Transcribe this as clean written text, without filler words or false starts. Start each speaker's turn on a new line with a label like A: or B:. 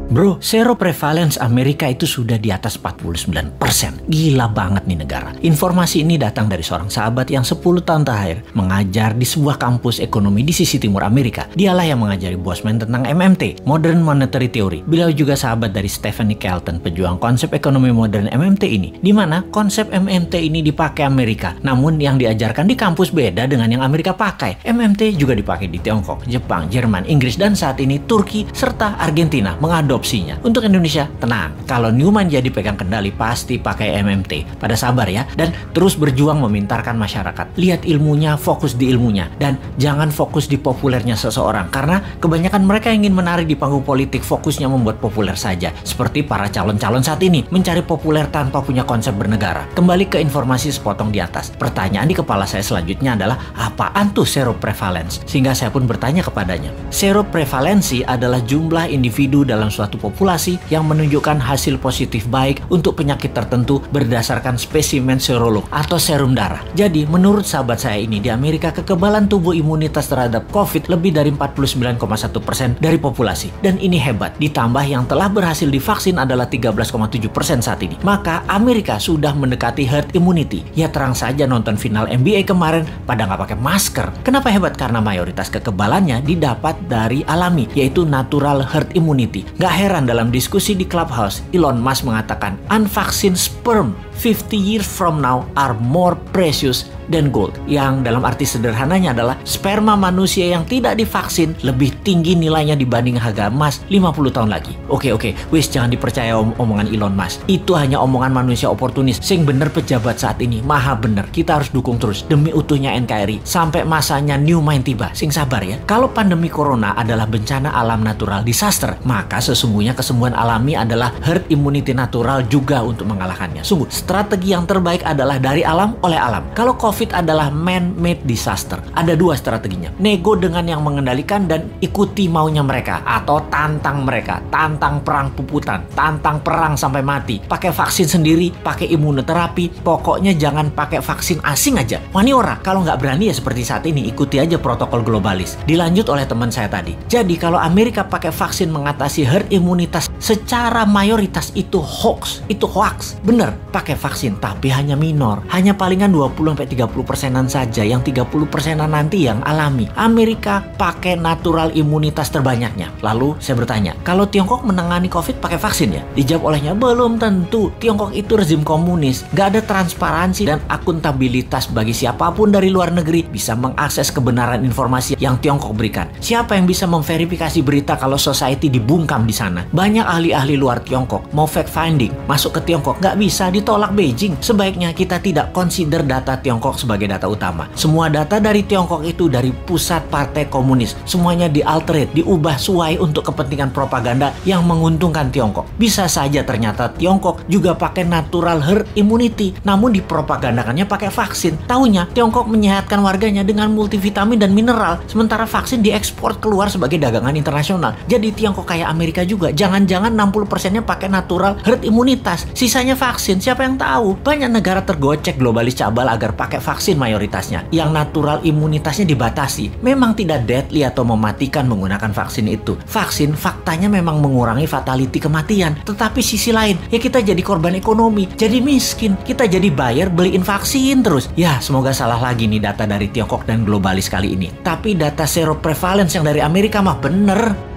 A: Bro, seroprevalence Amerika itu sudah di atas 49%. Gila banget nih negara. Informasi ini datang dari seorang sahabat yang 10 tahun terakhir mengajar di sebuah kampus ekonomi di sisi timur Amerika. Dialah yang mengajari Bosman tentang MMT, Modern Monetary Theory. Beliau juga sahabat dari Stephanie Kelton, pejuang konsep ekonomi modern MMT ini, di mana konsep MMT ini dipakai Amerika. Namun yang diajarkan di kampus beda dengan yang Amerika pakai. MMT juga dipakai di Tiongkok, Jepang, Jerman, Inggris, dan saat ini Turki serta Argentina mengadopsinya. Untuk Indonesia, tenang. Kalau Newman jadi pegang kendali, pasti pakai MMT. Pada sabar ya, dan terus berjuang memintarkan masyarakat. Lihat ilmunya, fokus di ilmunya, dan jangan fokus di populernya seseorang. Karena kebanyakan mereka ingin menarik di panggung politik, fokusnya membuat populer saja. Seperti para calon-calon saat ini, mencari populer tanpa punya konsep bernegara. Kembali ke informasi sepotong di atas. Pertanyaan di kepala saya selanjutnya adalah, apaan tuh seroprevalence? Sehingga saya pun bertanya kepadanya. Seroprevalensi adalah jumlah individu dalam suatu populasi yang menunjukkan hasil positif baik untuk penyakit tertentu berdasarkan spesimen serolog atau serum darah. Jadi, menurut sahabat saya ini, di Amerika kekebalan tubuh imunitas terhadap COVID lebih dari 49,1% dari populasi. Dan ini hebat, ditambah yang telah berhasil divaksin adalah 13,7% saat ini. Maka Amerika sudah mendekati herd immunity. Ya terang saja nonton final NBA kemarin pada nggak pakai masker. Kenapa hebat? Karena mayoritas kekebalannya didapat dari alami, yaitu natural herd immunity. Gak heran dalam diskusi di Clubhouse, Elon Musk mengatakan, unvaccinated sperm 50 years from now are more precious than gold. Yang dalam arti sederhananya adalah sperma manusia yang tidak divaksin lebih tinggi nilainya dibanding harga emas 50 tahun lagi. Oke, wis jangan dipercaya omongan Elon Musk. Itu hanya omongan manusia oportunis. Sing bener pejabat saat ini, maha bener. Kita harus dukung terus demi utuhnya NKRI sampai masanya Newman tiba. Sing sabar ya. Kalau pandemi corona adalah bencana alam natural disaster, maka sesungguhnya kesembuhan alami adalah herd immunity natural juga untuk mengalahkannya. Sungguh, strategi yang terbaik adalah dari alam oleh alam. Kalau COVID adalah man-made disaster. Ada dua strateginya. Nego dengan yang mengendalikan dan ikuti maunya mereka. Atau tantang mereka. Tantang perang puputan. Tantang perang sampai mati. Pakai vaksin sendiri. Pakai imunoterapi. Pokoknya jangan pakai vaksin asing aja. Wani ora. Kalau nggak berani ya seperti saat ini. Ikuti aja protokol globalis. Dilanjut oleh teman saya tadi. Jadi kalau Amerika pakai vaksin mengatasi herd imunitas secara mayoritas itu hoax. Itu hoax. Bener. Pakai vaksin. Tapi hanya minor. Hanya palingan 20-30%an saja, yang 30%an nanti yang alami. Amerika pakai natural imunitas terbanyaknya. Lalu saya bertanya, kalau Tiongkok menangani COVID pakai vaksin ya? Dijawab olehnya, belum tentu. Tiongkok itu rezim komunis, gak ada transparansi dan akuntabilitas bagi siapapun dari luar negeri bisa mengakses kebenaran informasi yang Tiongkok berikan. Siapa yang bisa memverifikasi berita kalau society dibungkam di sana? Banyak ahli-ahli luar Tiongkok mau fact finding masuk ke Tiongkok, gak bisa, ditolak Beijing. Sebaiknya kita tidak consider data Tiongkok sebagai data utama. Semua data dari Tiongkok itu dari pusat partai komunis. Semuanya dialterate, diubah sesuai untuk kepentingan propaganda yang menguntungkan Tiongkok. Bisa saja ternyata Tiongkok juga pakai natural herd immunity, namun dipropagandakannya pakai vaksin. Taunya Tiongkok menyehatkan warganya dengan multivitamin dan mineral, sementara vaksin diekspor keluar sebagai dagangan internasional. Jadi Tiongkok kayak Amerika juga. Jangan-jangan 60%-nya pakai natural herd imunitas, sisanya vaksin. Siapa yang tahu? Banyak negara tergocek globalis cabal agar pakai vaksin mayoritasnya. Yang natural imunitasnya dibatasi. Memang tidak deadly atau mematikan menggunakan vaksin itu. Vaksin faktanya memang mengurangi fatality kematian. Tetapi sisi lain, ya kita jadi korban ekonomi. Jadi miskin. Kita jadi buyer beliin vaksin terus. Ya semoga salah lagi nih data dari Tiongkok dan globalis kali ini. Tapi data seroprevalence yang dari Amerika mah bener.